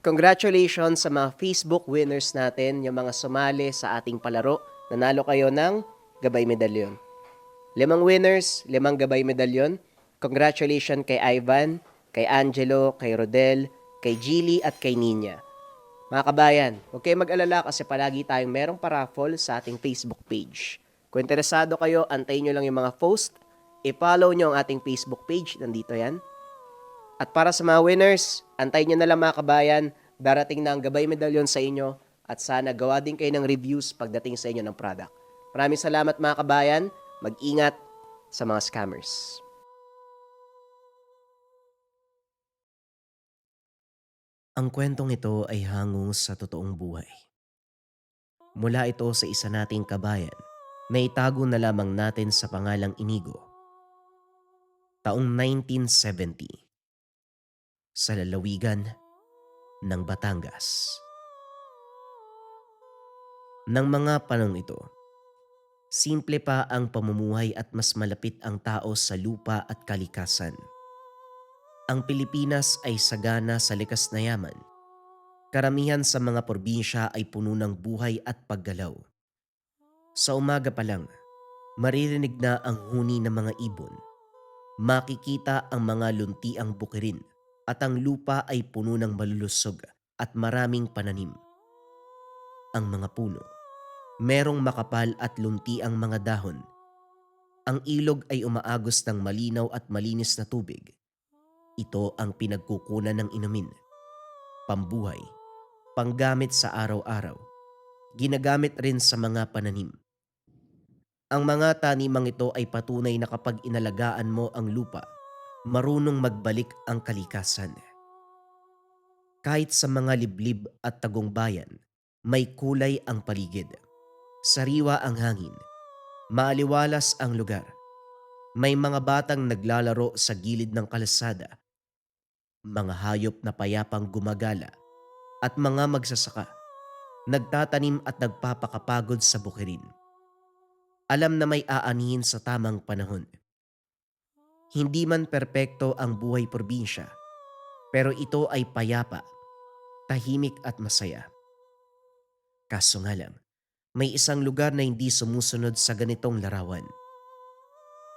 Congratulations sa mga Facebook winners natin, yung mga sumali sa ating palaro. Nanalo kayo ng gabay medalyon. 5 winners, 5 gabay medalyon. Congratulations kay Ivan, kay Angelo, kay Rodel, kay Gilly at kay Ninya. Mga kabayan, huwag kayong mag-alala kasi palagi tayong merong paraffol sa ating Facebook page. Kung interesado kayo, antayin nyo lang yung mga post. I-follow nyo ang ating Facebook page. Nandito yan. At para sa mga winners, antayin nyo na lang mga kabayan. Darating na ang gabay medalyon sa inyo at sana gawa din kayo ng reviews pagdating sa inyo ng product. Maraming salamat mga kabayan. Mag-ingat sa mga scammers. Ang kwentong ito ay hango sa totoong buhay. Mula ito sa isa nating kabayan na itago na lamang natin sa pangalang Inigo. Taong 1970 sa lalawigan ng Batangas. Nang mga panong ito, simple pa ang pamumuhay at mas malapit ang tao sa lupa at kalikasan. Ang Pilipinas ay sagana sa likas na yaman. Karamihan sa mga probinsya ay puno ng buhay at paggalaw. Sa umaga pa lang, maririnig na ang huni ng mga ibon. Makikita ang mga luntiang bukirin at ang lupa ay puno ng malulusog at maraming pananim. Ang mga puno, merong makapal at luntiang mga dahon. Ang ilog ay umaagos ng malinaw at malinis na tubig. Ito ang pinagkukunan ng inumin, pambuhay, panggamit sa araw-araw. Ginagamit rin sa mga pananim. Ang mga tanimang ito ay patunay na kapag inalagaan mo ang lupa, marunong magbalik ang kalikasan. Kahit sa mga liblib at tagumpbayan, may kulay ang paligid. Sariwa ang hangin. Maaliwalas ang lugar. May mga batang naglalaro sa gilid ng kalsada. Mga hayop na payapang gumagala at mga magsasaka, nagtatanim at nagpapakapagod sa bukirin. Alam na may aanihin sa tamang panahon. Hindi man perpekto ang buhay probinsya, pero ito ay payapa, tahimik at masaya. Kaso nga lang, may isang lugar na hindi sumusunod sa ganitong larawan.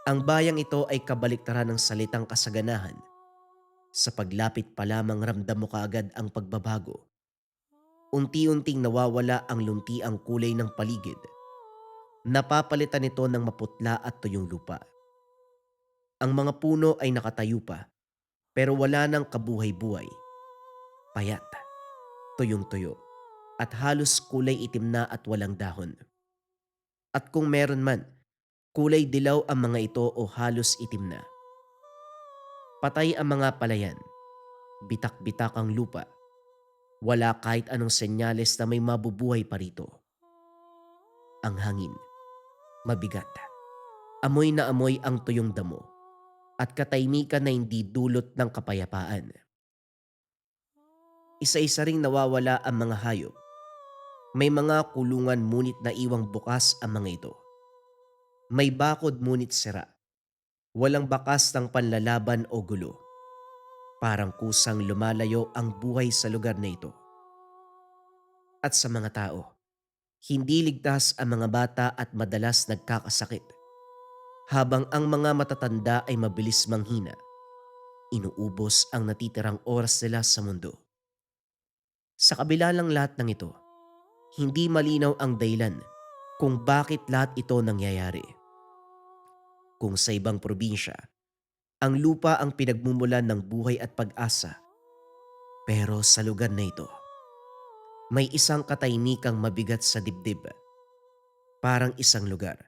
Ang bayang ito ay kabaliktaran ng salitang kasaganahan. Sa paglapit pa lamang ramdam mo kaagad ang pagbabago. Unti-unting nawawala ang luntiang kulay ng paligid. Napapalitan ito ng maputla at tuyong lupa. Ang mga puno ay nakatayo pa, pero wala nang kabuhay-buhay. Payat, tuyong-tuyo, at halos kulay itim na at walang dahon. At kung meron man, kulay dilaw ang mga ito o halos itim na. Patay ang mga palayan, bitak-bitak ang lupa. Wala kahit anong senyales na may mabubuhay pa rito. Ang hangin, mabigat. Amoy na amoy ang tuyong damo at katahimikan na hindi dulot ng kapayapaan. Isa-isa ring nawawala ang mga hayop. May mga kulungan ngunit naiwang bukas ang mga ito. May bakod ngunit sira. Walang bakas ng panlalaban o gulo. Parang kusang lumalayo ang buhay sa lugar na ito. At sa mga tao, hindi ligtas ang mga bata at madalas nagkakasakit. Habang ang mga matatanda ay mabilis manghina, inuubos ang natitirang oras nila sa mundo. Sa kabila ng lahat ng ito, hindi malinaw ang dahilan kung bakit lahat ito nangyayari. Kung sa ibang probinsya, ang lupa ang pinagmumulan ng buhay at pag-asa. Pero sa lugar na ito, may isang katahimikang mabigat sa dibdib. Parang isang lugar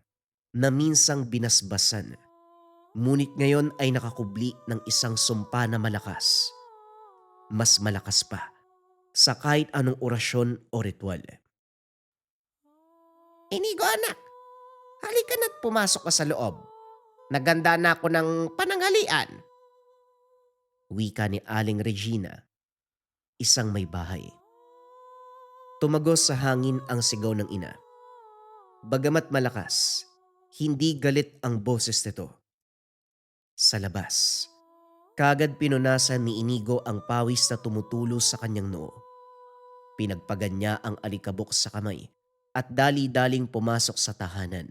na minsang binasbasan, ngunit ngayon ay nakakubli ng isang sumpa na malakas. Mas malakas pa sa kahit anong orasyon o ritual. Inigo anak, halika na't pumasok ka sa loob. Naganda na ako ng pananghalian. Wika ni Aling Regina, isang may bahay. Tumagos sa hangin ang sigaw ng ina. Bagamat malakas, hindi galit ang boses nito. Sa labas, kagad pinunasan ni Inigo ang pawis na tumutulo sa kanyang noo. Pinagpagan niya ang alikabok sa kamay at dali-daling pumasok sa tahanan.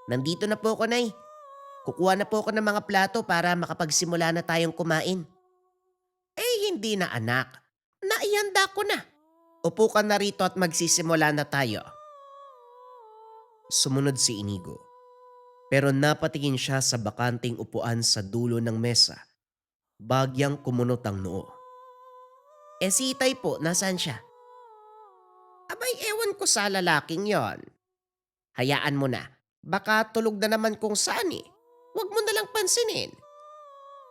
Nandito na po ako, Nay. Kukuha na po ako ng mga plato para makapagsimula na tayong kumain. Hindi na, anak. Naihanda ko na. Upo ka na rito at magsisimula na tayo. Sumunod si Inigo, pero napatingin siya sa bakanting upuan sa dulo ng mesa. Bagyang kumunot ang noo. Si Itay po, nasaan siya? Abay, ewan ko sa lalaking yon. Hayaan mo na. Baka tulog na naman kung saan eh. Huwag mo nalang pansinin.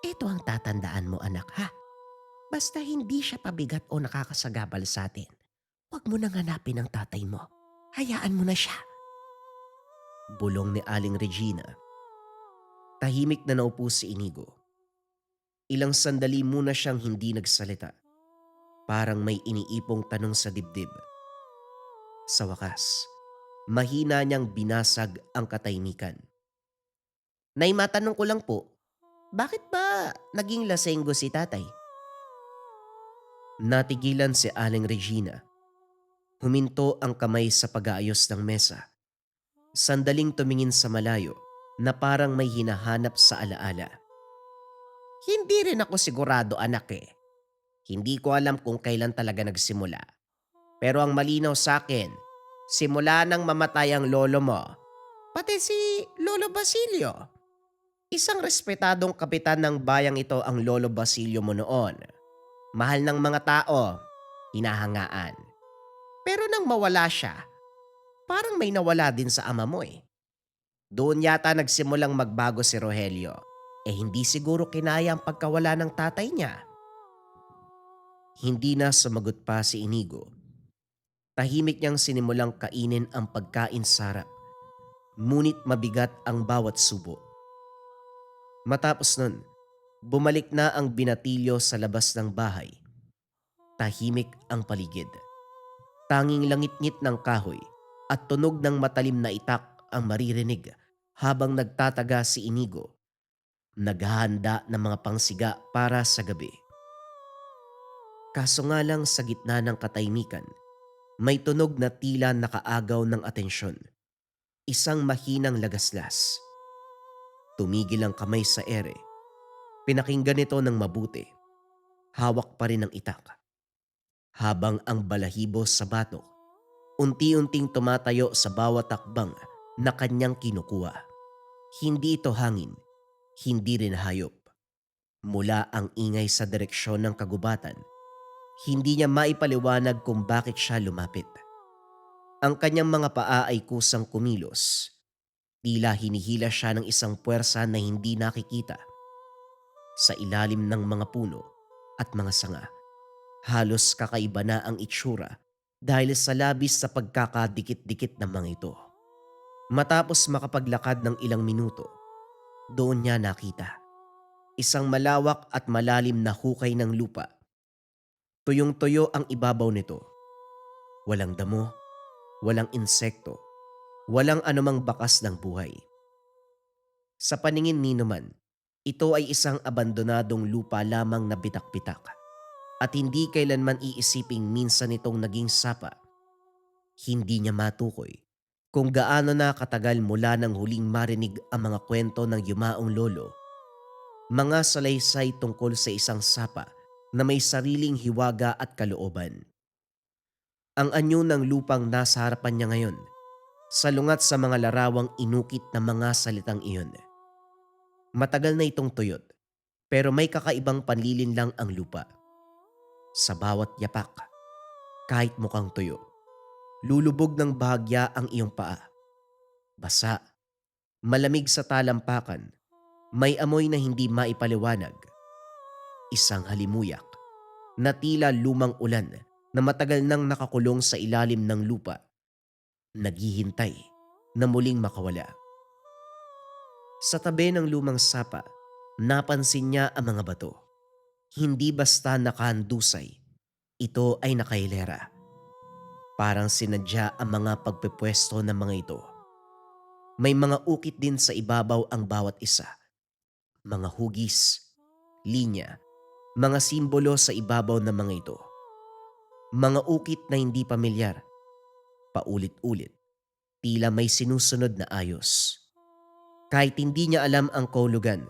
Ito ang tatandaan mo, anak, ha? Basta hindi siya pabigat o nakakasagabal sa atin. Huwag mo nang hanapin ang tatay mo. Hayaan mo na siya. Bulong ni Aling Regina. Tahimik na naupo si Inigo. Ilang sandali muna siyang hindi nagsalita. Parang may iniipong tanong sa dibdib. Sa wakas, mahina niyang binasag ang katahimikan. Nay, matanong ko lang po, bakit ba naging lasenggo si tatay? Natigilan si Aling Regina. Huminto ang kamay sa pag-aayos ng mesa. Sandaling tumingin sa malayo na parang may hinahanap sa alaala. Hindi rin ako sigurado, anak eh. Hindi ko alam kung kailan talaga nagsimula. Pero ang malinaw sa akin, simula nang mamatay ang lolo mo, pati si Lolo Basilio. Isang respetadong kapitan ng bayang ito ang Lolo Basilio mo noon. Mahal ng mga tao, hinahangaan. Pero nang mawala siya, parang may nawala din sa ama mo eh. Doon yata nagsimulang magbago si Rogelio. Hindi siguro kinaya ang pagkawala ng tatay niya. Hindi na sumagot pa si Inigo. Tahimik niyang sinimulang kainin ang pagkain sarap. Ngunit mabigat ang bawat subo. Matapos nun, bumalik na ang binatilyo sa labas ng bahay. Tahimik ang paligid. Tanging langit-ngit ng kahoy at tunog ng matalim na itak ang maririnig habang nagtataga si Inigo. Naghahanda ng mga pangsiga para sa gabi. Kaso nga lang sa gitna ng katahimikan, may tunog na tila nakaagaw ng atensyon. Isang mahinang lagaslas. Tumigil ang kamay sa ere. Pinakinggan ito ng mabuti. Hawak pa rin ang itak. Habang ang balahibo sa batok, unti-unting tumatayo sa bawat takbang na kanyang kinukuha. Hindi ito hangin, hindi rin hayop. Mula ang ingay sa direksyon ng kagubatan, hindi niya maipaliwanag kung bakit siya lumapit. Ang kanyang mga paa ay kusang kumilos. Tila hinihila siya ng isang puwersa na hindi nakikita. Sa ilalim ng mga puno at mga sanga, halos kakaiba na ang itsura dahil sa labis sa pagkakadikit-dikit ng mga ito. Matapos makapaglakad ng ilang minuto, doon niya nakita isang malawak at malalim na hukay ng lupa. Tuyong-tuyo ang ibabaw nito. Walang damo, walang insekto, walang anumang bakas ng buhay. Sa paningin ni naman, ito ay isang abandonadong lupa lamang na bitak-bitak at hindi kailanman iisiping minsan itong naging sapa. Hindi niya matukoy kung gaano na katagal mula nang huling marinig ang mga kwento ng yumaong lolo. Mga salaysay tungkol sa isang sapa na may sariling hiwaga at kalooban. Ang anyo ng lupang nasa harapan niya ngayon, salungat sa mga larawang inukit na mga salitang iyon. Matagal na itong tuyot, pero may kakaibang panlilin lang ang lupa. Sa bawat yapak, kahit mukhang tuyo, lulubog ng bahagya ang iyong paa. Basa, malamig sa talampakan, may amoy na hindi maipaliwanag. Isang halimuyak na tila lumang ulan na matagal nang nakakulong sa ilalim ng lupa, naghihintay na muling makawala. Sa tabi ng lumang sapa, napansin niya ang mga bato. Hindi basta nakahandusay, ito ay nakahilera. Parang sinadya ang mga pagpepwesto ng mga ito. May mga ukit din sa ibabaw ang bawat isa. Mga hugis, linya, mga simbolo sa ibabaw ng mga ito. Mga ukit na hindi pamilyar, paulit-ulit, tila may sinusunod na ayos. Kahit hindi niya alam ang kahulugan,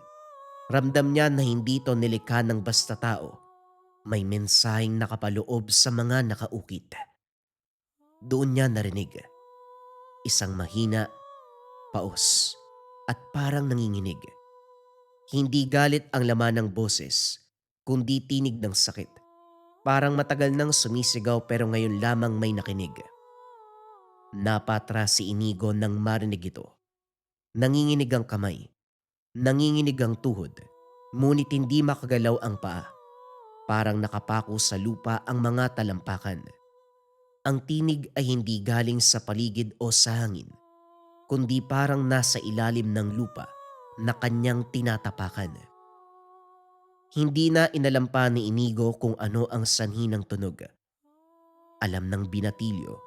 ramdam niya na hindi ito nilikha ng basta tao. May mensaheng nakapaloob sa mga nakaukit. Doon niya narinig, isang mahina, paos, at parang nanginginig. Hindi galit ang laman ng boses, kundi tinig ng sakit. Parang matagal nang sumisigaw pero ngayon lamang may nakinig. Napatras si Inigo nang marinig ito. Nanginginig ang kamay, nanginginig ang tuhod, ngunit hindi makagalaw ang paa. Parang nakapako sa lupa ang mga talampakan. Ang tinig ay hindi galing sa paligid o sa hangin, kundi parang nasa ilalim ng lupa na kanyang tinatapakan. Hindi na inalampa ni Inigo kung ano ang sanhi ng tunog. Alam ng binatilyo,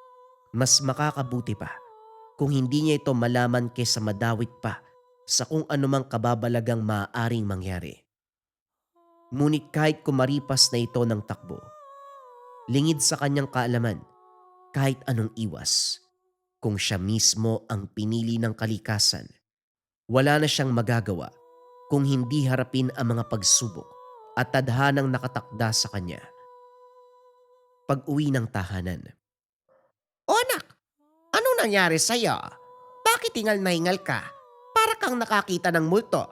mas makakabuti pa kung hindi niya ito malaman kaysa madawit pa sa kung anumang kababalagang maaaring mangyari. Ngunit kahit kumaripas na ito ng takbo, lingid sa kanyang kaalaman, kahit anong iwas, kung siya mismo ang pinili ng kalikasan, wala na siyang magagawa kung hindi harapin ang mga pagsubok at tadhanang nakatakda sa kanya. Pag-uwi ng tahanan. O anak, anong nangyari sa'yo? Bakit hingal na hingal ka? Para kang nakakita ng multo.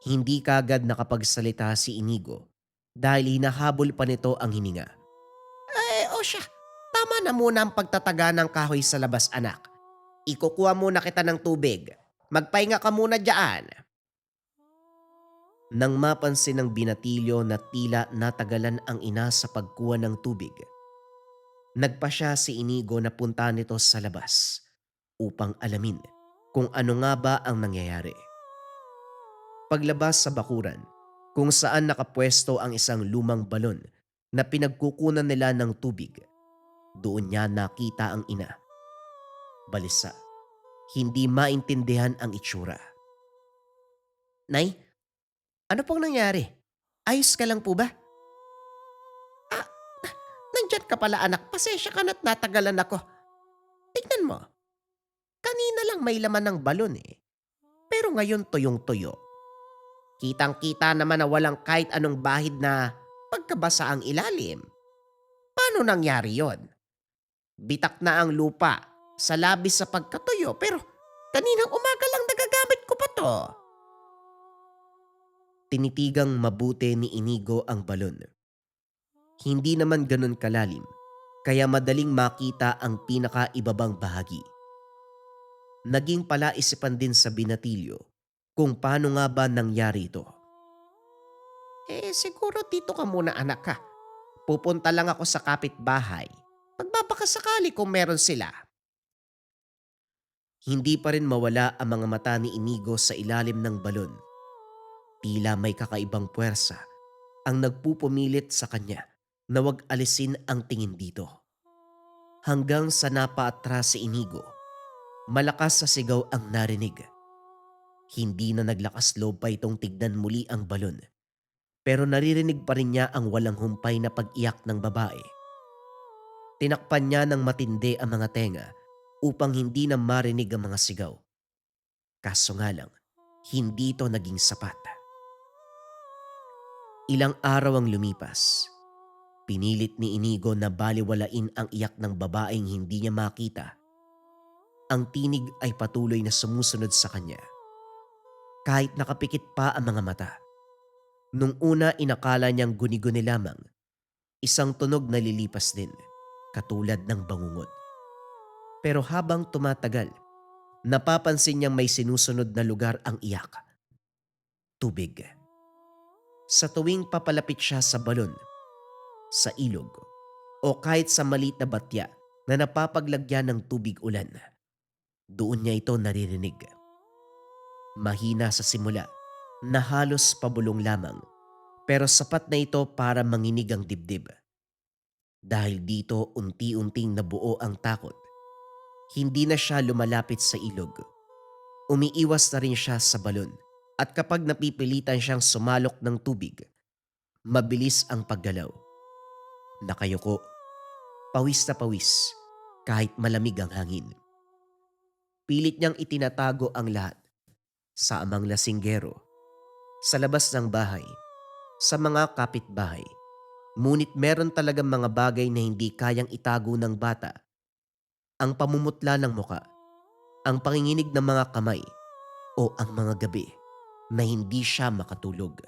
Hindi kagad nakapagsalita si Inigo dahil hinahabol pa nito ang hininga. O siya, tama na muna ang pagtataga ng kahoy sa labas, anak. Ikukuha muna kita ng tubig. Magpahinga ka muna dyan. Nang mapansin ng binatilyo na tila natagalan ang ina sa pagkuha ng tubig, nagpa siya si Inigo na punta nito sa labas upang alamin kung ano nga ba ang nangyayari. Paglabas sa bakuran, kung saan nakapwesto ang isang lumang balon na pinagkukunan nila ng tubig, doon niya nakita ang ina. Balisa, hindi maintindihan ang itsura. Nay, ano pong nangyari? Ayos ka lang po ba? Ah, nandyan ka pala, anak. Pasensya ka na't natagalan ako. Tignan mo, kanina lang may laman ng balon eh. Pero ngayon tuyong-tuyo. Kitang-kita naman na walang kahit anong bahid na pagkabasa ang ilalim. Paano nangyari yon? Bitak na ang lupa sa labis sa pagkatuyo pero kaninang umaga lang nagagamit ko pa to. Tinitigang mabuti ni Inigo ang balon. Hindi naman ganun kalalim, kaya madaling makita ang pinakaibabang bahagi. Naging palaisipan din sa binatilyo kung paano nga ba nangyari ito. Siguro dito ka muna, anak ka. Pupunta lang ako sa kapitbahay. Magbabaka sakali kung meron sila. Hindi pa rin mawala ang mga mata ni Inigo sa ilalim ng balon. Tila may kakaibang puwersa ang nagpupumilit sa kanya na wag alisin ang tingin dito. Hanggang sa napaatras si Inigo, malakas sa sigaw ang narinig. Hindi na naglakas loob pa itong tignan muli ang balon, pero naririnig pa rin niya ang walang humpay na pag-iyak ng babae. Tinakpan niya ng matindi ang mga tenga upang hindi na marinig ang mga sigaw. Kaso nga lang, hindi ito naging sapat. Ilang araw ang lumipas. Pinilit ni Inigo na baliwalain ang iyak ng babaeng hindi niya makita. Ang tinig ay patuloy na sumusunod sa kanya. Kahit nakapikit pa ang mga mata. Nung una inakala niyang guni-guni lamang, isang tunog na lilipas din, katulad ng bangungot. Pero habang tumatagal, napapansin niyang may sinusunod na lugar ang iyak. Tubig. Sa tuwing papalapit siya sa balon, sa ilog, o kahit sa maliit na batya na napapaglagyan ng tubig ulan, doon niya ito naririnig. Mahina sa simula, na halos pabulong lamang, pero sapat na ito para manginig ang dibdib. Dahil dito unti-unting nabuo ang takot, hindi na siya lumalapit sa ilog. Umiiwas na rin siya sa balon, at kapag napipilitan siyang sumalok ng tubig, mabilis ang paggalaw. Nakayuko, pawis na pawis, kahit malamig ang hangin. Pilit niyang itinatago ang lahat sa amang lasinggero, sa labas ng bahay, sa mga kapitbahay. Ngunit meron talagang mga bagay na hindi kayang itago ng bata. Ang pamumutla ng muka, ang panginginig ng mga kamay, o ang mga gabi na hindi siya makatulog.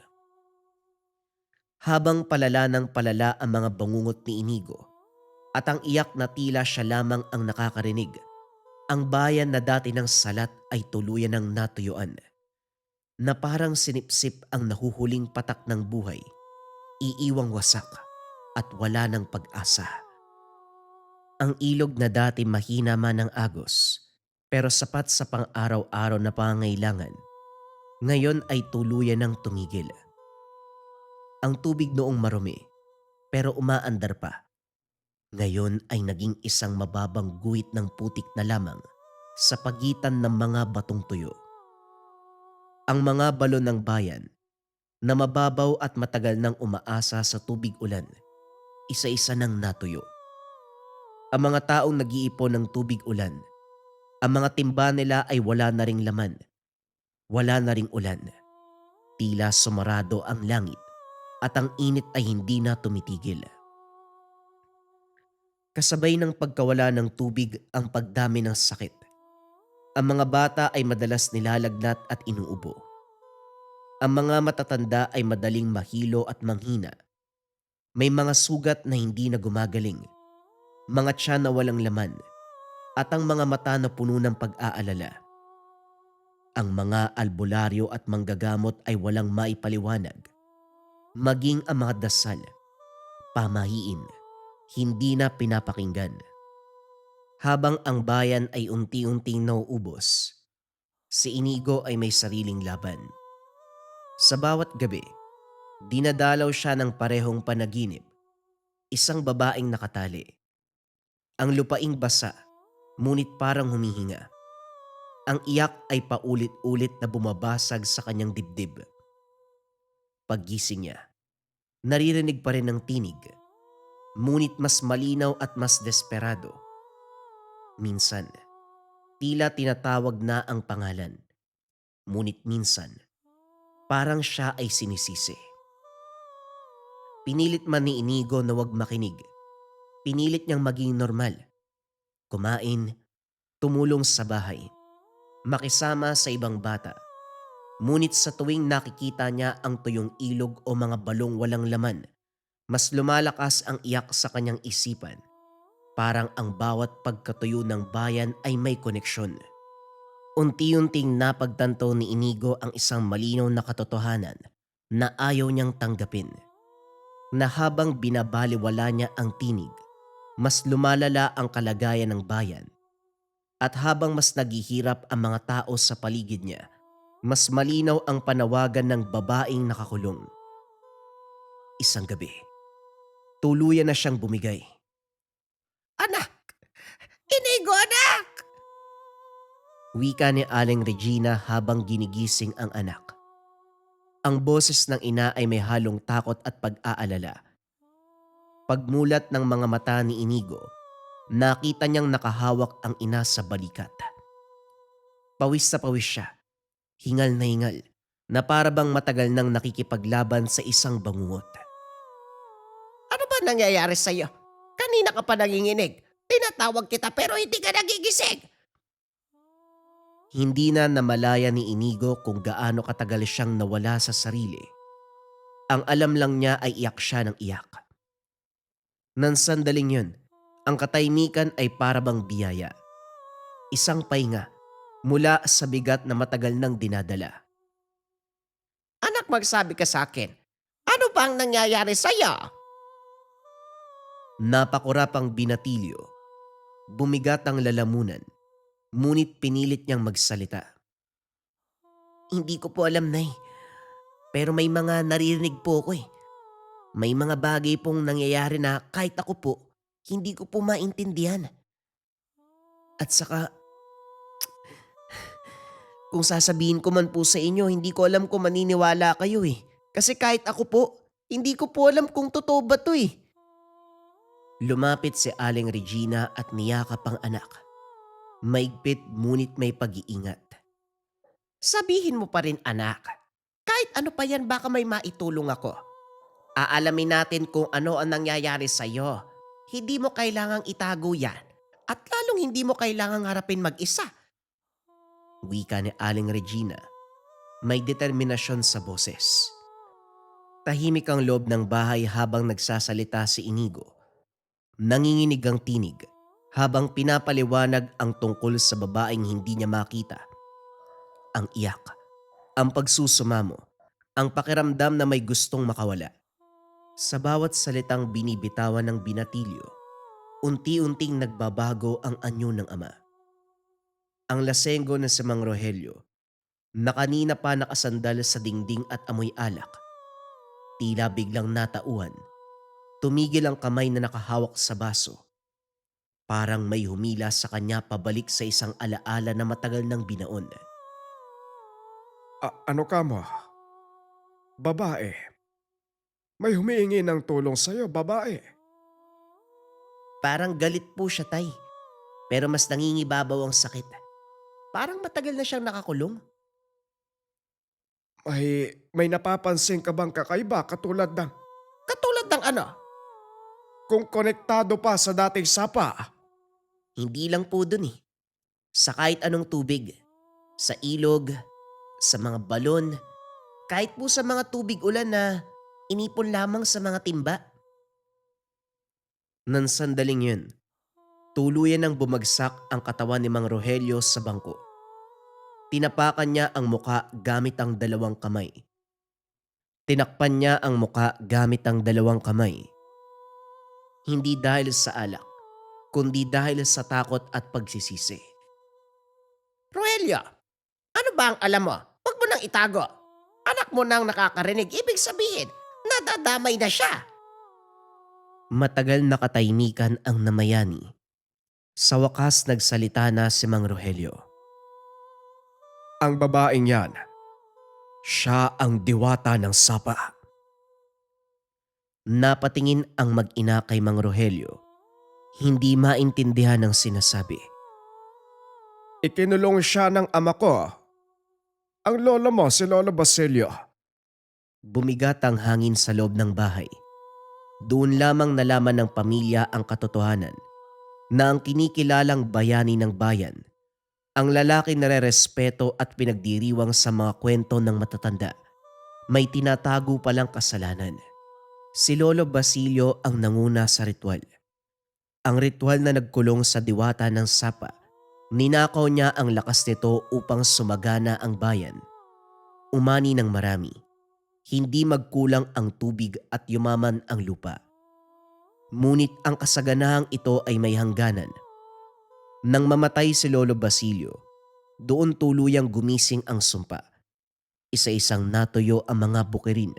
Habang palala ng palala ang mga bangungot ni Inigo at ang iyak na tila siya lamang ang nakakarinig, ang bayan na dati ng salat ay tuluyan ng natuyuan, na parang sinipsip ang nahuhuling patak ng buhay, iiwang wasak at wala ng pag-asa. Ang ilog na dati mahina man ang agos, pero sapat sa pang-araw-araw na pangangailangan, ngayon ay tuluyan ng tumigil. Ang tubig noong marumi, pero umaandar pa, ngayon ay naging isang mababang guhit ng putik na lamang sa pagitan ng mga batong tuyo. Ang mga balon ng bayan na mababaw at matagal nang umaasa sa tubig ulan, isa-isa nang natuyo. Ang mga taong nag-iipon ng tubig ulan, ang mga timba nila ay wala na ring laman, wala na ring ulan. Tila sumarado ang langit at ang init ay hindi na tumitigil. Kasabay ng pagkawala ng tubig ang pagdami ng sakit. Ang mga bata ay madalas nilalagnat at inuubo. Ang mga matatanda ay madaling mahilo at manghina. May mga sugat na hindi na gumagaling, mga tiyan na walang laman, at ang mga mata na puno ng pag-aalala. Ang mga albularyo at manggagamot ay walang maipaliwanag. Maging ang mga dasal, pamahiin, hindi na pinapakinggan. Habang ang bayan ay unti-unting nauubos, si Inigo ay may sariling laban. Sa bawat gabi, dinadalaw siya ng parehong panaginip, isang babaeng nakatali. Ang lupaing basa, ngunit parang humihinga. Ang iyak ay paulit-ulit na bumabasag sa kanyang dibdib. Paggising niya, naririnig pa rin ang tinig, ngunit mas malinaw at mas desperado. Minsan, tila tinatawag na ang pangalan, ngunit minsan, parang siya ay sinisisi. Pinilit man ni Inigo na wag makinig. Pinilit niyang maging normal. Kumain, tumulong sa bahay, makisama sa ibang bata. Ngunit sa tuwing nakikita niya ang tuyong ilog o mga balong walang laman, mas lumalakas ang iyak sa kanyang isipan. Parang ang bawat pagkatuyo ng bayan ay may koneksyon. Unti-unting napagtanto ni Inigo ang isang malinaw na katotohanan na ayaw niyang tanggapin. Na habang binabaliwala niya ang tinig, mas lumalala ang kalagayan ng bayan. At habang mas naghihirap ang mga tao sa paligid niya, mas malinaw ang panawagan ng babaeng nakakulong. Isang gabi, tuluyan na siyang bumigay. Anak! Inigo, anak! Wika ni Aling Regina habang ginigising ang anak. Ang boses ng ina ay may halong takot at pag-aalala. Pagmulat ng mga mata ni Inigo, nakita niyang nakahawak ang ina sa balikat. Pawis na pawis siya, hingal na para bang matagal nang nakikipaglaban sa isang bangungot. Ano ba nangyayari sa'yo? Kanina ka pa nanginginig. Tinatawag kita pero hindi ka nagigising. Hindi na namalaya ni Inigo kung gaano katagal siyang nawala sa sarili. Ang alam lang niya ay iyak siya ng iyak. Nang sandaling yun, ang katahimikan ay parabang biyaya. Isang pahinga mula sa bigat na matagal nang dinadala. Anak, magsabi ka sa akin. Ano ba ang nangyayari sa'yo? Napakurapang binatilyo. Bumigat ang lalamunan, ngunit pinilit niyang magsalita. Hindi ko po alam, Nay. Pero may mga naririnig po ko eh. May mga bagay pong nangyayari na kahit ako po, hindi ko po maintindihan. At saka, kung sasabihin ko man po sa inyo, hindi ko alam kung maniniwala kayo eh. Kasi kahit ako po, hindi ko po alam kung totoo ba to eh. Lumapit si Aling Regina at niyakap ang anak. Maigpit ngunit may pag-iingat. Sabihin mo pa rin anak, kahit ano pa yan baka may maitulong ako. Aalamin natin kung ano ang nangyayari sa'yo. Hindi mo kailangang itago yan. At lalong hindi mo kailangang harapin mag-isa. Wika ni Aling Regina. May determinasyon sa boses. Tahimik ang loob ng bahay habang nagsasalita si Inigo. Nanginginig ang tinig habang pinapaliwanag ang tungkol sa babaeng hindi niya makita. Ang iyak, ang pagsusumamo, ang pakiramdam na may gustong makawala. Sa bawat salitang binibitawan ng binatilyo, unti-unting nagbabago ang anyo ng ama. Ang lasenggo na si Mang Rogelio, na kanina pa nakasandal sa dingding at amoy alak, tila biglang natauhan. Tumigil ang kamay na nakahawak sa baso. Parang may humila sa kanya pabalik sa isang alaala na matagal nang binaon. Ano ka mo? Babae. May humiingi ng tulong sa'yo, babae. Parang galit po siya, tay. Pero mas nangingibabaw ang sakit. Parang matagal na siyang nakakulong. May napapansin ka bang kakaiba katulad ng Katulad ng ano? kung konektado pa sa dating sapa? Hindi lang po dun eh. Sa kahit anong tubig. Sa ilog, sa mga balon, kahit po sa mga tubig ulan na inipon lamang sa mga timba. Nang sandaling yun, tuluyan nang bumagsak ang katawan ni Mang Rogelio sa bangko. Tinapakan niya ang muka gamit ang dalawang kamay. Tinakpan niya ang muka gamit ang dalawang kamay. Hindi dahil sa alak, kundi dahil sa takot at pagsisisi. Rogelio, ano ba ang alam mo? Huwag mo nang itago. Anak mo nang nakakarinig, ibig sabihin, nadadamay na siya. Matagal na katahimikan ang namayani. Sa wakas nagsalita na si Mang Rogelio. Ang babaeng yan, siya ang diwata ng sapa. Napatingin ang mag-ina kay Mang Rogelio. Hindi maintindihan ang sinasabi. Ikinulong siya ng ama ko. Ang lolo mo, si Lolo Basilio. Bumigat ang hangin sa loob ng bahay. Doon lamang nalaman ng pamilya ang katotohanan na ang kinikilalang bayani ng bayan, ang lalaki na rerespeto at pinagdiriwang sa mga kwento ng matatanda, may tinatago palang kasalanan. Si Lolo Basilio ang nanguna sa ritual. Ang ritual na nagkulong sa diwata ng sapa. Ninakaw niya ang lakas nito upang sumagana ang bayan. Umani ng marami. Hindi magkulang ang tubig at yumaman ang lupa. Ngunit ang kasaganahang ito ay may hangganan. Nang mamatay si Lolo Basilio, doon tuluyang gumising ang sumpa. Isa-isang natuyo ang mga bukirin.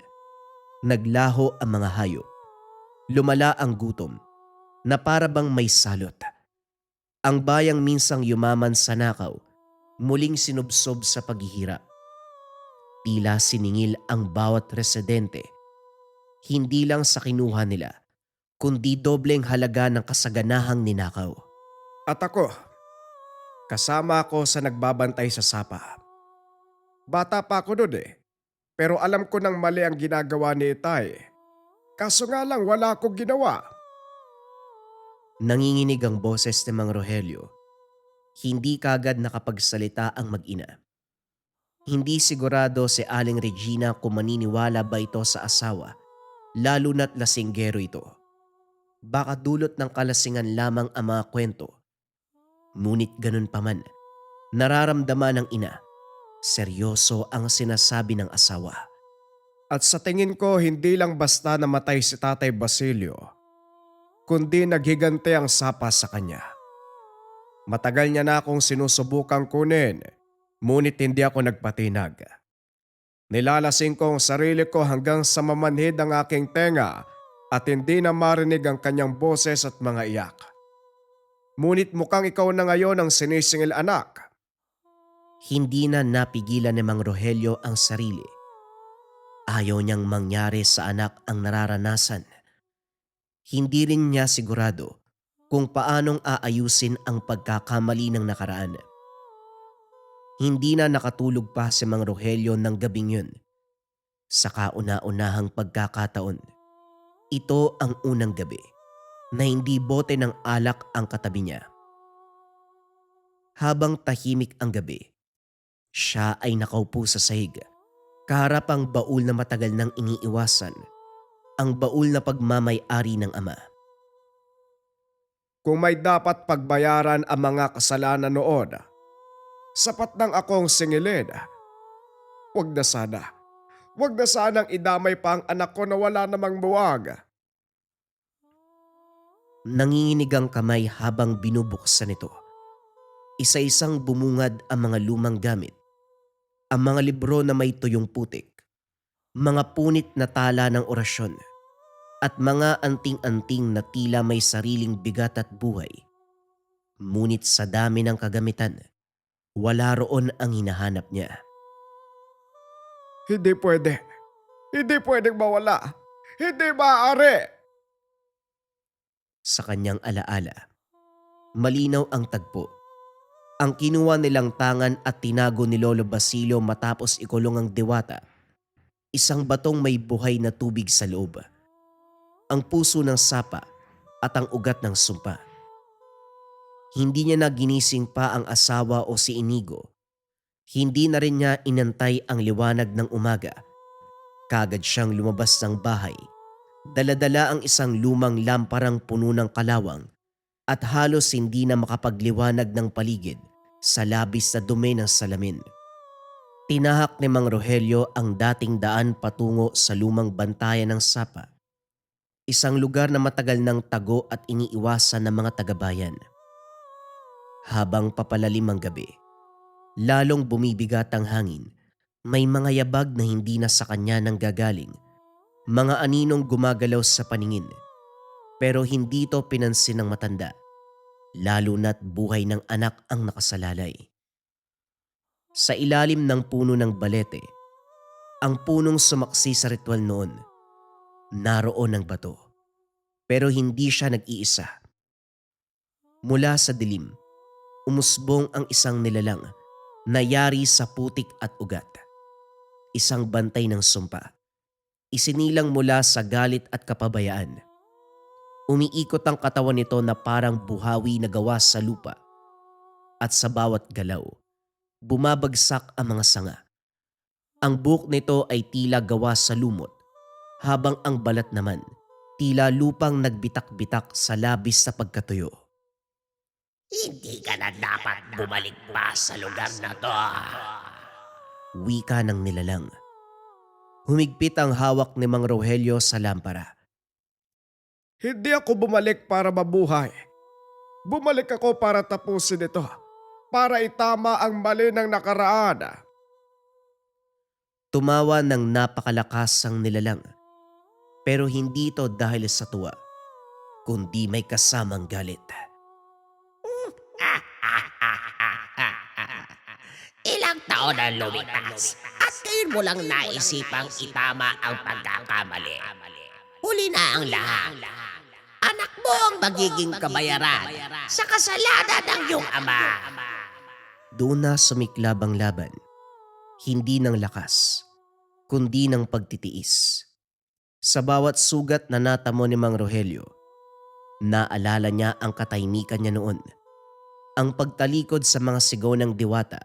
Naglaho ang mga hayop. Lumala ang gutom na para bang may salot. Ang bayang minsang yumaman sa nakaw, muling sinubsob sa paghihirap. Tila siningil ang bawat residente, hindi lang sa kinuha nila, kundi dobleng halaga ng kasaganahang ninakaw. At ako, kasama ako sa nagbabantay sa sapa. Bata pa ako noon pero alam ko nang mali ang ginagawa ni Itay. Kaso nga lang wala akong ginawa. Nanginginig ang boses ni Mang Rogelio. Hindi kagad nakapagsalita ang mag-ina. Hindi sigurado si Aling Regina kung maniniwala ba ito sa asawa, lalo na't lasinggero ito. Baka dulot ng kalasingan lamang ang mga kwento. Ngunit ganun pa man, nararamdaman ng ina, seryoso ang sinasabi ng asawa. At sa tingin ko hindi lang basta namatay si Tatay Basilio, kundi naghigante ang sapa sa kanya. Matagal niya na akong sinusubukang kunin, ngunit hindi ako nagpatinag. Nilalasing ko ang sarili ko hanggang sa mamanhid ang aking tenga at hindi na marinig ang kanyang boses at mga iyak. Ngunit mukhang ikaw na ngayon ang sinisingil, anak. Hindi na napigilan ni Mang Rogelio ang sarili. Ayaw niyang mangyari sa anak ang nararanasan. Hindi rin niya sigurado kung paanong aayusin ang pagkakamali ng nakaraan. Hindi na nakatulog pa si Mang Rogelio ng gabing yun. Sa kauna-unahang pagkakataon, ito ang unang gabi na hindi bote ng alak ang katabi niya. Habang tahimik ang gabi, siya ay nakaupo sa sahig, kaharap ang baul na matagal nang iniiwasan, ang baul na pagmamay-ari ng ama. Kung may dapat pagbayaran ang mga kasalanan noon, sapat nang akong singilin. Huwag na sana. Huwag na sanang idamay pa ang anak ko na wala namang buwag. Nanginginig ang kamay habang binubuksan ito. Isa-isang bumungad ang mga lumang gamit, ang mga libro na may tuyong putik, mga punit na tala ng orasyon, at mga anting-anting na tila may sariling bigat at buhay. Ngunit sa dami ng kagamitan, wala roon ang hinahanap niya. Hindi pwede. Hindi pwedeng mawala. Hindi maaari. Sa kanyang alaala, malinaw ang tagpo. Ang kinuha nilang tangan at tinago ni Lolo Basilio matapos ikulong ang diwata, isang batong may buhay na tubig sa loob, ang puso ng sapa at ang ugat ng sumpa. Hindi niya na ginising pa ang asawa o si Inigo. Hindi na rin niya inantay ang liwanag ng umaga. Kagad siyang lumabas ng bahay. Daladala ang isang lumang lamparang puno ng kalawang at halos hindi na makapagliwanag ng paligid sa labis na dumi ng salamin. Tinahak ni Mang Rogelio ang dating daan patungo sa lumang bantayan ng sapa. Isang lugar na matagal ng tago at iniiwasan ng mga tagabayan. Habang papalalim ang gabi, lalong bumibigat ang hangin. May mga yabag na hindi na sa kanya nang gagaling. Mga aninong gumagalaw sa paningin. Pero hindi ito pinansin ng matanda. Lalo na't buhay ng anak ang nakasalalay. Sa ilalim ng puno ng balete, ang punong sumaksi sa ritual noon, naroon ang bato. Pero hindi siya nag-iisa. Mula sa dilim, umusbong ang isang nilalang na yari sa putik at ugat. Isang bantay ng sumpa. Isinilang mula sa galit at kapabayaan. Umiikot ang katawan nito na parang buhawi na gawa sa lupa. At sa bawat galaw, bumabagsak ang mga sanga. Ang buhok nito ay tila gawa sa lumot, habang ang balat naman tila lupang nagbitak-bitak sa labis sa pagkatuyo. Hindi ka na dapat bumalik pa sa lugar na to. Wika ng nilalang. Humigpit ang hawak ni Mang Rogelio sa lampara. Hindi ako bumalik para mabuhay. Bumalik ako para tapusin ito. Para itama ang mali ng nakaraan. Tumawa ng napakalakas ang nilalang. Pero hindi ito dahil sa tuwa, kundi may kasamang galit. Ilang taon na lumipas at ngayon mo lang naisipang itama ang pagkakamali. Huli na ang lahat. Anak mo ang magiging kabayaran sa kasalanan ng iyong ama. Doon na sumiklab ang laban, hindi ng lakas, kundi ng pagtitiis. Sa bawat sugat na natamo ni Mang Rogelio, naalala niya ang katahimikan niya noon, ang pagtalikod sa mga sigaw ng diwata.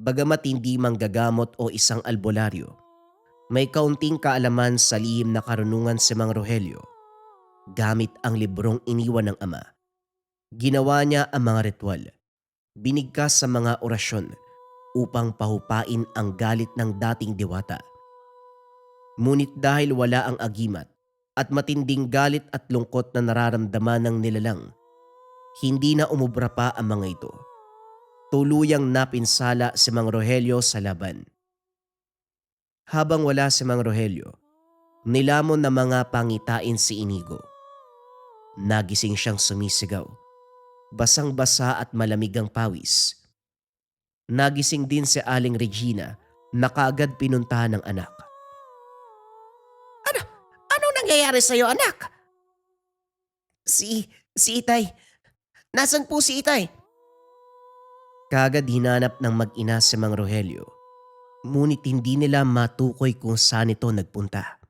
Bagamat hindi manggagamot o isang albularyo, may kaunting kaalaman sa lihim na karunungan si Mang Rogelio. Gamit ang librong iniwan ng ama, ginawa niya ang mga ritual, binigkas sa mga orasyon upang pahupain ang galit ng dating diwata. Ngunit dahil wala ang agimat at matinding galit at lungkot na nararamdaman ng nilalang, hindi na umubra pa ang mga ito. Tuluyang napinsala si Mang Rogelio sa laban. Habang wala si Mang Rogelio, nilamon na mga pangitain si Inigo. Nagising siyang sumisigaw, basang-basa at malamig ang pawis. Nagising din si Aling Regina na kaagad pinuntahan ng anak. Ano nangyayari sa'yo, anak? Si Itay. Nasaan po si Itay? Kaagad hinanap ng mag-ina si Mang Rogelio, ngunit hindi nila matukoy kung saan ito nagpunta.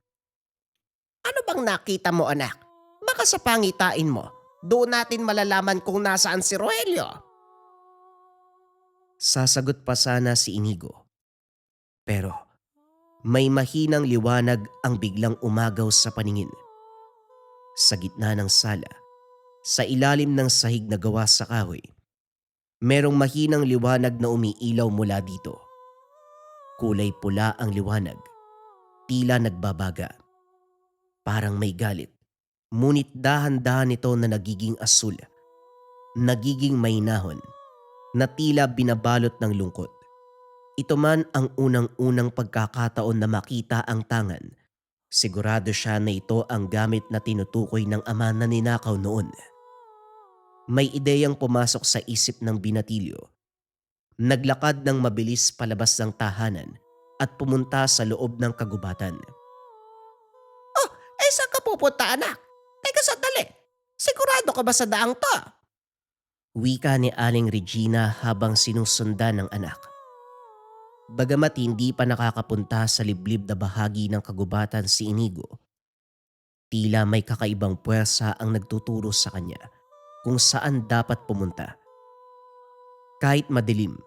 Ano bang nakita mo, anak? Baka sa pangitain mo, doon natin malalaman kung nasaan si Rogelio. Sasagot pa sana si Inigo. Pero may mahinang liwanag ang biglang umagaw sa paningin. Sa gitna ng sala, sa ilalim ng sahig na gawa sa kahoy, merong mahinang liwanag na umiilaw mula dito. Kulay pula ang liwanag, tila nagbabaga. Parang may galit, ngunit dahan-dahan ito na nagiging asul, nagiging mahinahon, na tila binabalot ng lungkot. Ito man ang unang-unang pagkakataon na makita ang tangan. Sigurado siya na ito ang gamit na tinutukoy ng ama na ninakaw noon. May ideyang pumasok sa isip ng binatilyo. Naglakad ng mabilis palabas ng tahanan at pumunta sa loob ng kagubatan. Oh, saan ka pupunta, anak? Teka sandali. Sigurado ka ba sa daang to? Wika ni Aling Regina habang sinusundan ng anak. Bagamat hindi pa nakakapunta sa liblib na bahagi ng kagubatan si Inigo, tila may kakaibang puwersa ang nagtuturo sa kanya kung saan dapat pumunta. Kahit madilim,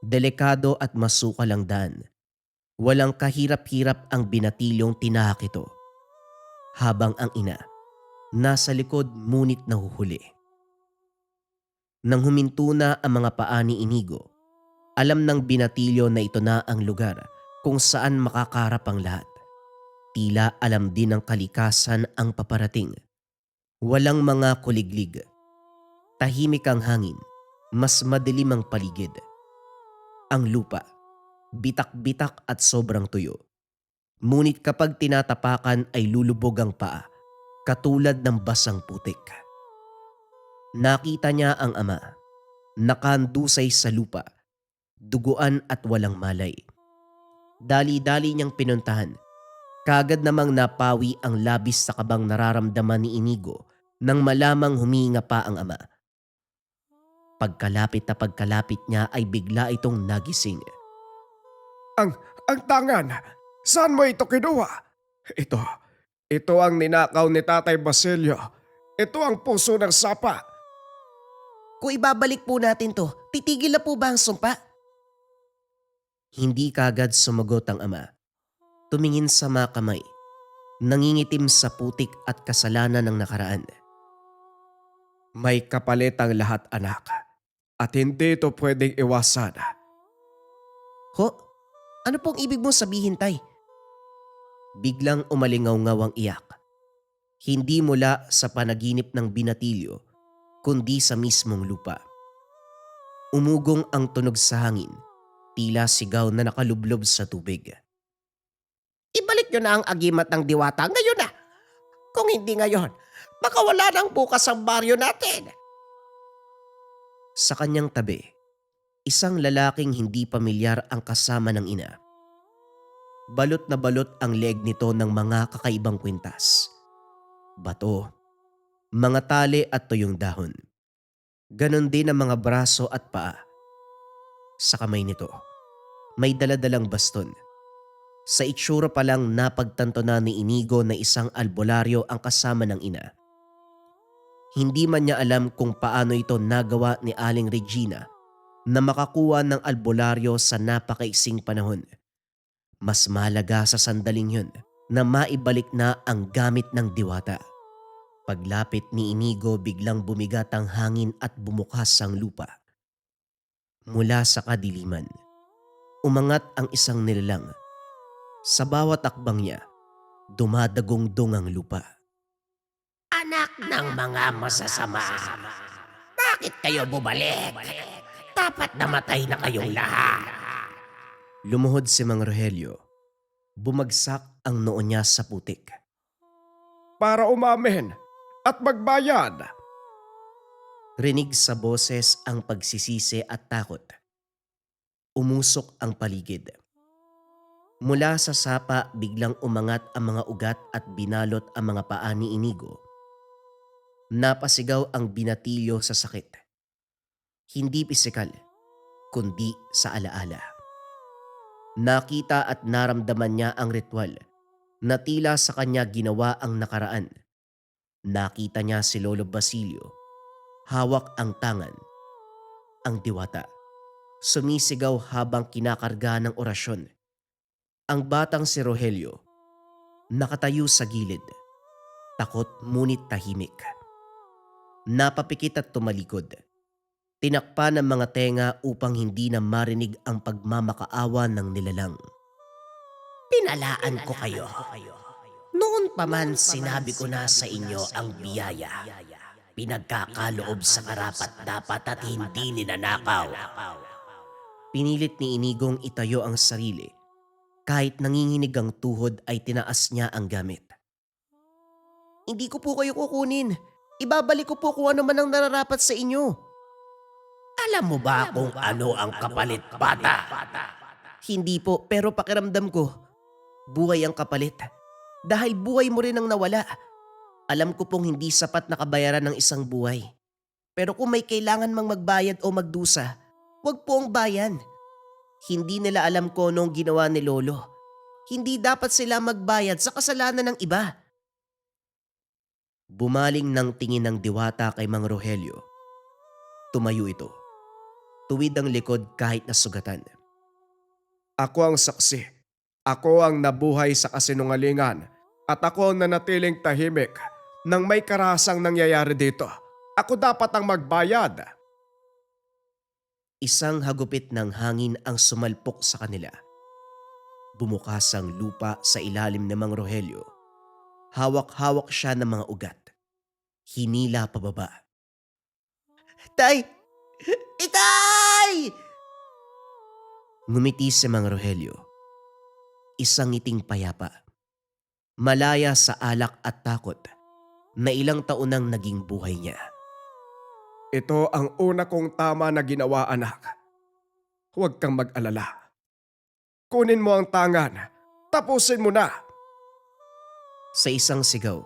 delikado at masukal ang daan, walang kahirap-hirap ang binatilyong tinahak ito, habang ang ina nasa likod ngunit nahuhuli. Nang huminto na ang mga paa ni Inigo, alam ng binatilyo na ito na ang lugar kung saan makakarap ang lahat. Tila alam din ng kalikasan ang paparating. Walang mga kuliglig. Tahimik ang hangin, mas madilim ang paligid. Ang lupa, bitak-bitak at sobrang tuyo. Ngunit kapag tinatapakan ay lulubog ang paa, katulad ng basang putik. Nakita niya ang ama, nakandusay sa lupa, duguan at walang malay. Dali-dali niyang pinuntahan. Kagad namang napawi ang labis sa kabang nararamdaman ni Inigo nang malamang humihinga pa ang ama. Pagkalapit niya ay bigla itong nagising. Ang tangan, saan mo ito kinuha? Ito ang ninakaw ni Tatay Basilio. Ito ang puso ng sapa. Kung ibabalik po natin to, titigil na po ba ang sumpa? Hindi kagad sumagot ang ama. Tumingin sa mga kamay, nangingitim sa putik at kasalanan ng nakaraan. May kapalit ang lahat, anak. At hindi ito pwedeng iwasan. Ho? Ano pong ibig mong sabihin, tay? Biglang umalingaw-ngaw ang iyak. Hindi mula sa panaginip ng binatilyo, kundi sa mismong lupa. Umugong ang tunog sa hangin, tila sigaw na nakalublob sa tubig. Ibalik nyo na ang agimat ng diwata ngayon na. Kung hindi ngayon, baka wala nang bukas ang baryo natin. Sa kanyang tabi, isang lalaking hindi pamilyar ang kasama ng ina. Balot na balot ang leeg nito ng mga kakaibang kwintas. Bato, mga tali at tuyong dahon. Ganon din ang mga braso at paa. Sa kamay nito, may daladalang baston. Sa itsura pa lang napagtanto na ni Inigo na isang albularyo ang kasama ng ina. Hindi man niya alam kung paano ito nagawa ni Aling Regina na makakuha ng albularyo sa napakaiksing panahon. Mas mahalaga sa sandaling yun na maibalik na ang gamit ng diwata. Paglapit ni Inigo, biglang bumigat ang hangin at bumukas ang lupa. Mula sa kadiliman, umangat ang isang nilalang. Sa bawat akbang niya, dumadagong-dong ang lupa. Anak ng mga masasama, bakit kayo bumalik? Dapat namatay na kayong lahat. Lumuhod si Mang Rogelio. Bumagsak ang noo niya sa putik. Para umamin at magbayad. Rinig sa boses ang pagsisisi at takot. Umusok ang paligid. Mula sa sapa, biglang umangat ang mga ugat at binalot ang mga paa ni Inigo. Napasigaw ang binatilyo sa sakit. Hindi pisikal, kundi sa alaala. Nakita at naramdaman niya ang ritual na tila sa kanya ginawa ang nakaraan. Nakita niya si Lolo Basilio, hawak ang tangan, ang diwata. Sumisigaw habang kinakarga ng orasyon. Ang batang si Rogelio, nakatayo sa gilid, takot ngunit tahimik. Napapikit at tumalikod. Tinakpan ng mga tenga upang hindi na marinig ang pagmamakaawa ng nilalang. Pinalaan ko kayo. Noon pa man sinabi ko na sa inyo ang biyaya. Pinagkakaloob sa karapat dapat at hindi ninanakaw. Pinilit ni Inigong itayo ang sarili. Kahit nanginginig ang tuhod ay tinaas niya ang gamit. Hindi ko po kayo kukunin. Ibabalik ko po kung ano man ang nararapat sa inyo. Alam mo ba kung ano ang kapalit, bata? Hindi po, pero pakiramdam ko, buhay ang kapalit. Dahil buhay mo rin ang nawala. Alam ko pong hindi sapat na kabayaran ng isang buhay. Pero kung may kailangan mang magbayad o magdusa, wag po ang bayan. Hindi nila alam ko anong ginawa ni Lolo. Hindi dapat sila magbayad sa kasalanan ng iba. Bumaling ng tingin ng diwata kay Mang Rogelio. Tumayo ito. Tuwid ang likod kahit nasugatan. Ako ang saksi. Ako ang nabuhay sa kasinungalingan at ako ang nanatiling tahimik nang may karahasang nangyayari dito. Ako dapat ang magbayad. Isang hagupit ng hangin ang sumalpok sa kanila. Bumukas ang lupa sa ilalim ni Mang Rogelio. Hawak-hawak siya ng mga ugat. Hinila pababa. Tay! Itay! Ngumiti si Mang Rogelio. Isang ngiting payapa. Malaya sa alak at takot na ilang taon nang naging buhay niya. Ito ang una kong tama na ginawa, anak. Huwag kang mag-alala. Kunin mo ang tangan. Tapusin mo na. Sa isang sigaw,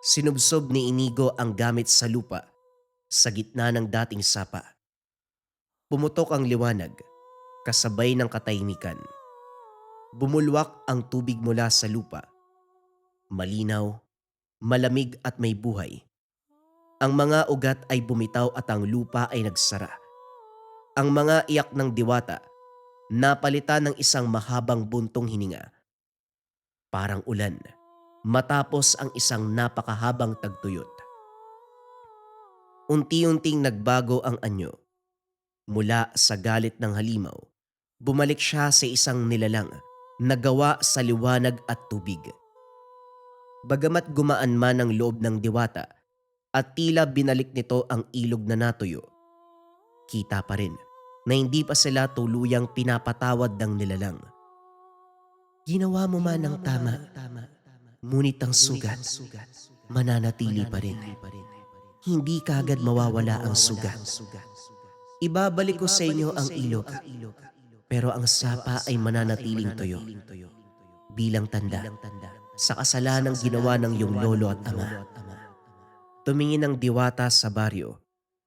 sinubsob ni Inigo ang gamit sa lupa sa gitna ng dating sapa. Pumutok ang liwanag, kasabay ng katahimikan. Bumulwak ang tubig mula sa lupa. Malinaw, malamig at may buhay. Ang mga ugat ay bumitaw at ang lupa ay nagsara. Ang mga iyak ng diwata napalitan ng isang mahabang buntong hininga. Parang ulan, matapos ang isang napakahabang tagtuyot. Unti-unting nagbago ang anyo. Mula sa galit ng halimaw, bumalik siya sa isang nilalang na gawa sa liwanag at tubig. Bagamat gumaan man ang loob ng diwata at tila binalik nito ang ilog na natuyo, kita pa rin na hindi pa sila tuluyang pinapatawad ng nilalang. Ginawa mo man ang tama, ngunit ang sugat, mananatili pa rin. Hindi kaagad mawawala ang sugat. Ibabalik ko sa inyo ang ilog, pero ang sapa ay mananatiling tuyo. Bilang tanda sa kasalanang ginawa ng iyong lolo at ama. Tumingin ang diwata sa baryo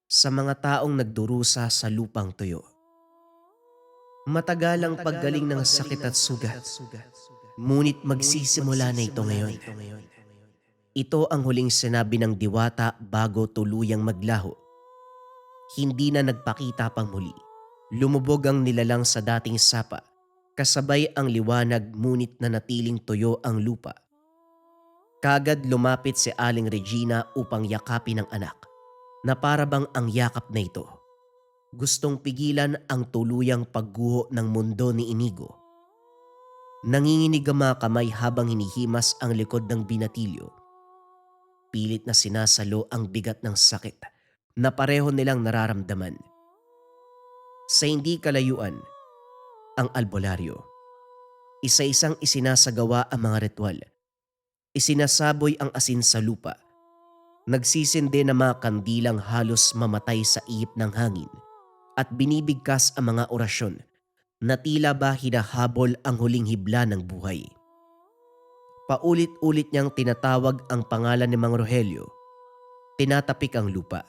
sa mga taong nagdurusa sa lupang tuyo. Matagal ang paggaling ng sakit at sugat, ngunit magsisimula na ito ngayon. Ito ang huling sinabi ng diwata bago tuluyang maglaho. Hindi na nagpakita pang muli. Lumubog ang nilalang sa dating sapa, kasabay ang liwanag ngunit nanatiling tuyo ang lupa. Kagad lumapit si Aling Regina upang yakapin ang anak, na parabang ang yakap na ito. Gustong pigilan ang tuluyang pagguho ng mundo ni Inigo. Nanginginig ang mga kamay habang hinihimas ang likod ng binatilyo. Pilit na sinasalo ang bigat ng sakit na pareho nilang nararamdaman. Sa hindi kalayuan, ang albularyo. Isa-isang isinasagawa ang mga ritual. Isinasaboy ang asin sa lupa. Nagsisindi ng mga kandilang halos mamatay sa ihip ng hangin at binibigkas ang mga orasyon na tila ba hinahabol ang huling hibla ng buhay. Paulit-ulit niyang tinatawag ang pangalan ni Mang Rogelio. Tinatapik ang lupa.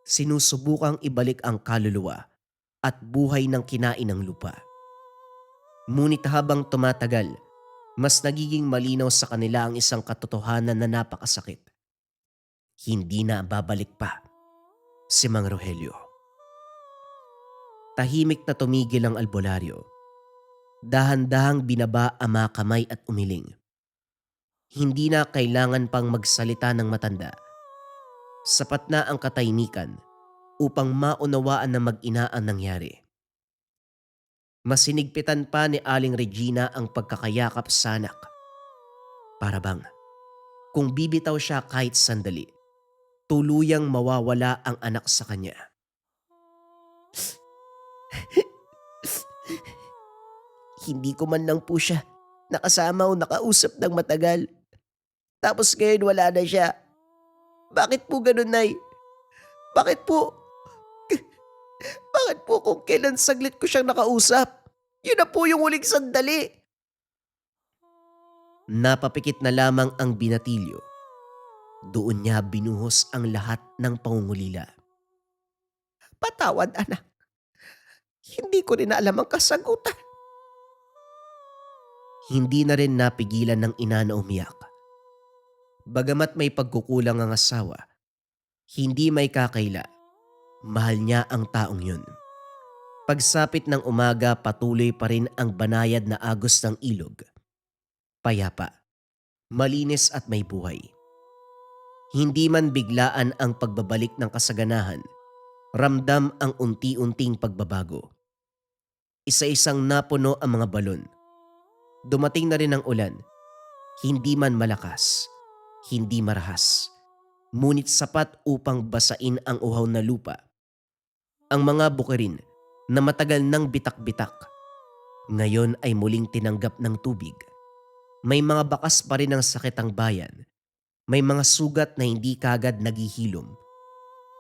Sinusubukang ibalik ang kaluluwa at buhay ng kinain ng lupa. Ngunit habang tumatagal, mas nagiging malinaw sa kanila ang isang katotohanan na napakasakit. Hindi na babalik pa si Mang Rogelio. Tahimik na tumigil ang albularyo. Dahan-dahang binaba ang mga kamay at umiling. Hindi na kailangan pang magsalita ng matanda. Sapat na ang katahimikan upang maunawaan ng mag-ina ang nangyari. Masinigpitan pa ni Aling Regina ang pagkakayakap sa anak. Para bang, kung bibitaw siya kahit sandali, tuluyang mawawala ang anak sa kanya. Hindi ko man lang po siya nakasama o nakausap ng matagal. Tapos ngayon wala na siya. Bakit po ganun, Nay? Bakit po? Bakit po kung kailan saglit ko siyang nakausap? Yun na po yung huling sandali. Napapikit na lamang ang binatilyo. Doon niya binuhos ang lahat ng pangungulila. Patawad, anak. Hindi ko rin alam ang kasagutan. Hindi na rin napigilan ng ina na umiyak. Bagamat may pagkukulang ang asawa, hindi may kakaila. Mahal niya ang taong yun. Pagsapit ng umaga, patuloy pa rin ang banayad na agos ng ilog. Payapa, malinis at may buhay. Hindi man biglaan ang pagbabalik ng kasaganahan, ramdam ang unti-unting pagbabago. Isa-isang napuno ang mga balon. Dumating na rin ang ulan. Hindi man malakas, hindi marahas, ngunit sapat upang basain ang uhaw na lupa. Ang mga bukirin na matagal nang bitak-bitak, ngayon ay muling tinanggap ng tubig. May mga bakas pa rin ng sakit ang bayan. May mga sugat na hindi kagad naghihilom.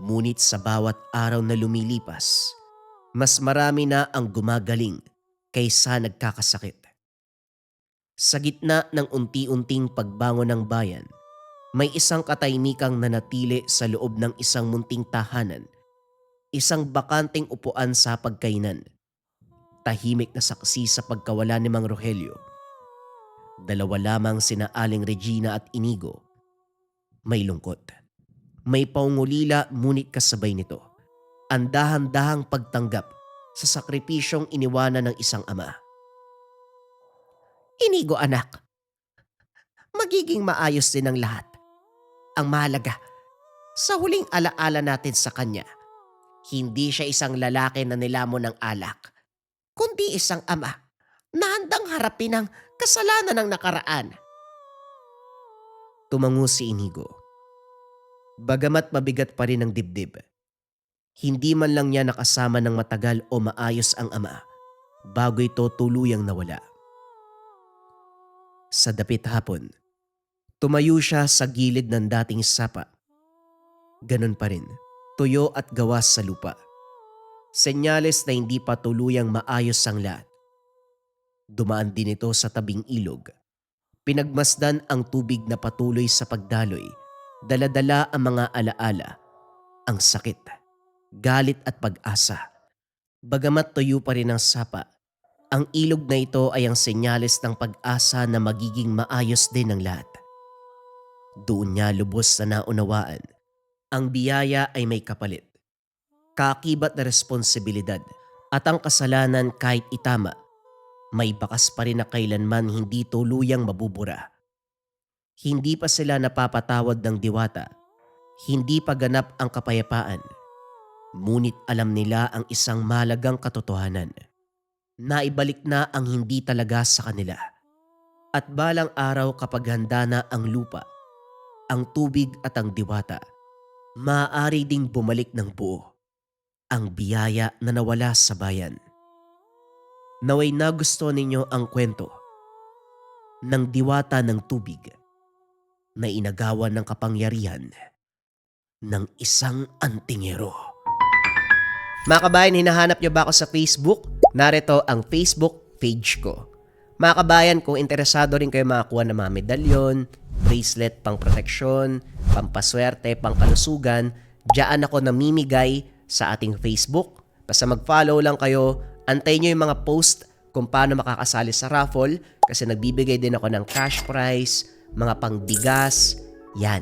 Ngunit sa bawat araw na lumilipas, mas marami na ang gumagaling kaysa nagkakasakit. Sa gitna ng unti-unting pagbangon ng bayan, may isang katahimikang nanatili sa loob ng isang munting tahanan, isang bakanteng upuan sa pagkainan. Tahimik na saksi sa pagkawala ni Mang Rogelio. Dalawa lamang sina Aling Regina at Inigo. May lungkot. May paungulila ngunit kasabay nito. Ang dahan-dahang pagtanggap sa sakripisyong iniwanan ng isang ama. Inigo, anak. Magiging maayos din ang lahat. Ang mahalaga, sa huling alaala natin sa kanya, hindi siya isang lalaki na nilamon ng alak, kundi isang ama na handang harapin ang kasalanan ng nakaraan. Tumango si Inigo. Bagamat mabigat pa rin ang dibdib, hindi man lang niya nakasama ng matagal o maayos ang ama bago ito tuluyang nawala. Sa dapit hapon, tumayo siya sa gilid ng dating sapa. Ganon pa rin, tuyo at gawas sa lupa. Senyales na hindi pa tuluyang maayos ang lahat. Dumaan din ito sa tabing ilog. Pinagmasdan ang tubig na patuloy sa pagdaloy. Dala-dala ang mga alaala, ang sakit, galit at pag-asa. Bagamat tuyo pa rin ang sapa, ang ilog na ito ay ang senyales ng pag-asa na magiging maayos din ang lahat. Doon niya lubos na naunawaan. Ang biyaya ay may kapalit. Kaakibat na responsibilidad at ang kasalanan kahit itama, may bakas pa rin na kailanman hindi tuluyang mabubura. Hindi pa sila napapatawad ng diwata. Hindi pa ganap ang kapayapaan. Ngunit alam nila ang isang mahalagang katotohanan. Naibalik na ang hindi talaga sa kanila. At balang araw kapag handa na ang lupa, ang tubig at ang diwata, maaari ding bumalik ng buo ang biyaya na nawala sa bayan. Naway nagustuhan ninyo ang kwento ng diwata ng tubig na inagawan ng kapangyarihan ng isang antingero. Mga kabayan, hinahanap nyo ba ako sa Facebook? Narito ang Facebook page ko. Mga kabayan, kung interesado rin kayo makakuha ng mga medalyon, bracelet pang proteksyon, pampaswerte, pangkalusugan, diyan ako namimigay sa ating Facebook. Basta mag-follow lang kayo, antayin nyo yung mga post kung paano makakasali sa raffle kasi nagbibigay din ako ng cash prize, mga pangbigas, yan.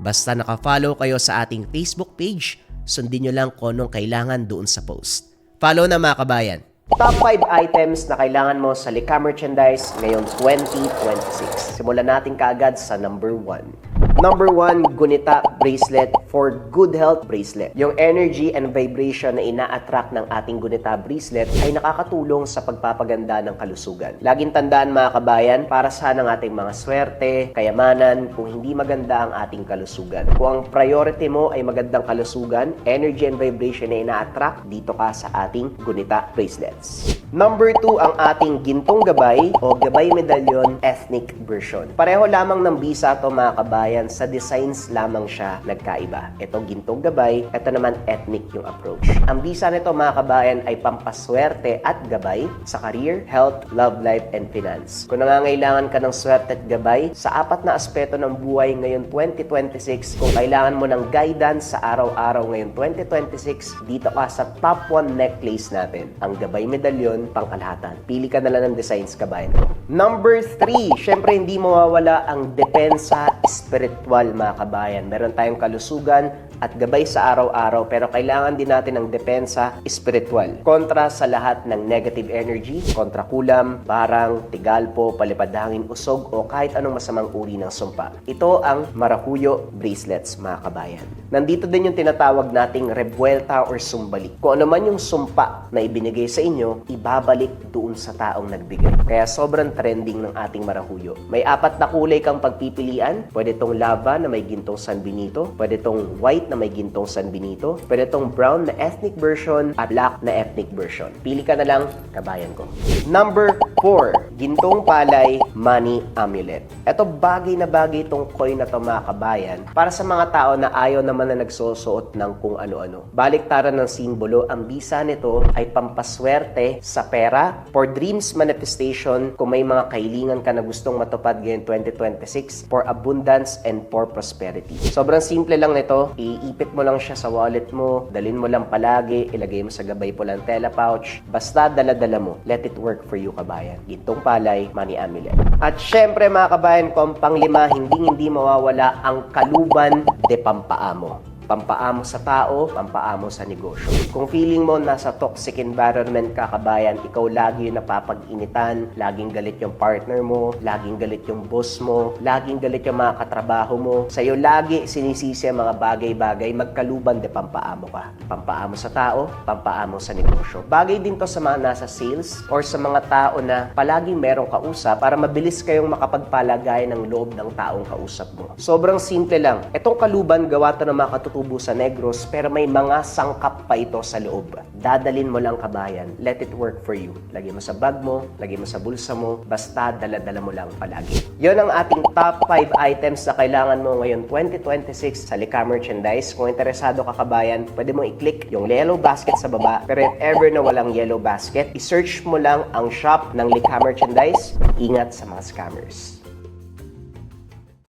Basta naka-follow kayo sa ating Facebook page, sundin nyo lang kung anong kailangan doon sa post. Follow na mga kabayan. Top 5 items na kailangan mo sa Lika Merchandise ngayong 2026. Simulan natin kaagad sa number 1. Number 1, Gunita Bracelet for Good Health Bracelet. Yung energy and vibration na ina-attract ng ating Gunita Bracelet ay nakakatulong sa pagpapaganda ng kalusugan. Laging tandaan mga kabayan, para saan ang ating mga swerte, kayamanan, kung hindi maganda ang ating kalusugan. Kung ang priority mo ay magandang kalusugan, energy and vibration na ina-attract, dito ka sa ating Gunita Bracelets. Number 2, ang ating Gintong Gabay o Gabay Medallion Ethnic Version. Pareho lamang ng bisa to mga kabayan, sa designs lamang siya nagkaiba. Ito Gintong Gabay, ito naman ethnic yung approach. Ang bisa nito mga kabayan ay pampaswerte at gabay sa career, health, love life, and finance. Kung nangangailangan ka ng swerte at gabay sa 4 na aspeto ng buhay ngayon 2026, kung kailangan mo ng guidance sa araw-araw ngayon 2026, dito ka sa top 1 necklace natin, ang Gabay Medallion pangkalahatan. Pili ka na lang ng designs kabayan ko. Number 3, syempre hindi mawawala ang depensa spiritual mga kabayan. Meron tayong kalusugan at gabay sa araw-araw pero kailangan din natin ng depensa spiritual. Kontra sa lahat ng negative energy, kontra kulam, barang, tigalpo, palipad hangin, usog o kahit anong masamang uri ng sumpa. Ito ang Maracuyo Bracelets mga kabayan. Nandito din yung tinatawag nating rebuelta or sumbalik. Kung ano man yung sumpa na ibinigay sa inyo, ibabalik doon sa taong nagbigay. Kaya sobrang trending ng ating Maracuyo. May 4 na kulay kang pagpipilian. Pwede tong lava na may gintong San Benito, pwede tong white na may gintong San Benito, pwede tong brown na ethnic version at black na ethnic version. Pili ka na lang, kabayan ko. Number 4, Gintong Palay Money Amulet. Ito bagay na bagay itong coin na to mga kabayan para sa mga tao na ayaw naman na nagsusuot ng kung ano-ano. Baliktaran ng simbolo, ang bisa nito ay pampaswerte sa pera, for dreams manifestation, kung may mga kahilingan ka na gustong matupad ngayon 2026, for abundance and for prosperity. Sobrang simple lang nito, iipit mo lang siya sa wallet mo, dalhin mo lang palagi, ilagay mo sa gabay pulantela pouch, basta dala-dala mo. Let it work for you kabayan. Gintong Palay Money Amulet. At syempre mga kabayan ko, ang pang-5, hindi mawawala ang Kaluban de Pampaamo. Pampaamo sa tao, pampaamo sa negosyo. Kung feeling mo nasa toxic environment ka kabayan, ikaw lagi yung napapag-initan, laging galit yung partner mo, laging galit yung boss mo, laging galit yung mga katrabaho mo, sa'yo lagi sinisisi ang mga bagay-bagay, magkaluban de pampaamo ka. Pampaamo sa tao, pampaamo sa negosyo. Bagay din to sa mga nasa sales or sa mga tao na palaging merong kausap para mabilis kayong makapagpalagay ng loob ng taong kausap mo. Sobrang simple lang. Itong kaluban, gawa to ng mga tubo sa Negros pero may mga sangkap pa ito sa loob. Dadalin mo lang kabayan. Let it work for you. Lagay mo sa bag mo, lagay mo sa bulsa mo, basta dala-dala mo lang palagi. Yon ang ating top 5 items na kailangan mo ngayon 2026 sa Lika Merchandise. Kung interesado ka kabayan, pwede mo i-click yung yellow basket sa baba. Pero if ever na walang yellow basket, i-search mo lang ang shop ng Lika Merchandise. Ingat sa mga scammers.